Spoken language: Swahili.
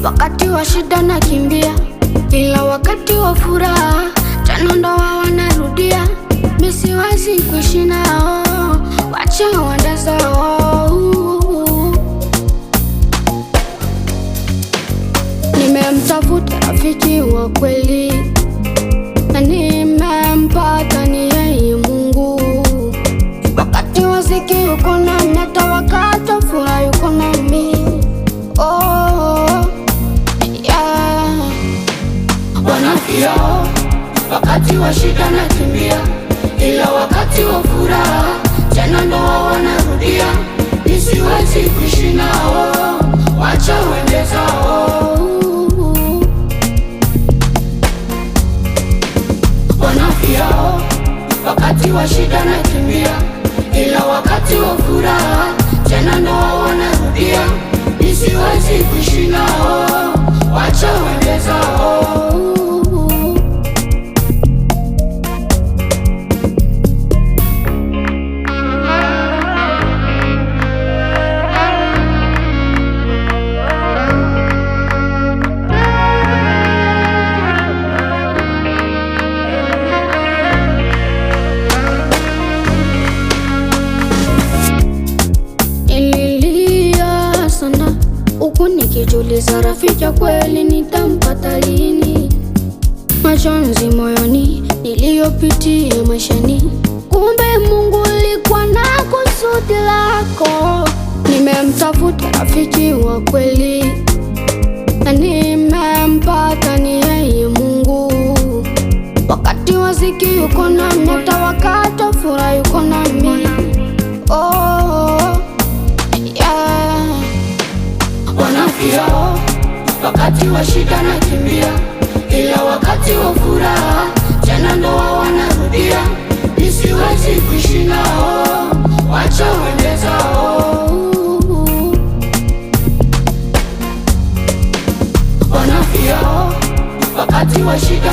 wakati wa shida nakimbia, ila wakati wa furaha tena ndo wao wanarudia. Mimi siwezi kuishi nao, wacha waende zao. Nimemtafuta rafiki wa kweli na nimempata, ni yeye Mungu. Wakati wa ziki yuko nami, hata wakati wa furaha yuko nami. Oh, yeah. Wanafia wakati wa shida nakimbia, ila wakati wa furaha tena ndo wao wanarudia. Mimi siwezi kuishi nao, wacha waende zao. Wanafia wakati wa shida nakimbia, ila wakati wa furaha tena ndo wao wanarudia. Mimi siwezi kuishi nao, wacha waende zao. Huku nikijiuliza rafiki ya kweli nitampata lini? Majonzi moyoni niliyopitia maishani, kumbe Mungu alikuwa na kusudi lako. Nimemtafuta rafiki wa kweli na nimempata, ni yeye Mungu. Wakati wa ziki yuko nami, hata wakati wa furaha yuko nami. Oh, yeah. Wanafia wakati wa shida nakimbia, ila wakati wa furaha tena ndo wao wanarudia. Mimi siwezi kuishi nao, wacha waende zao. Wanafia wakati wa shida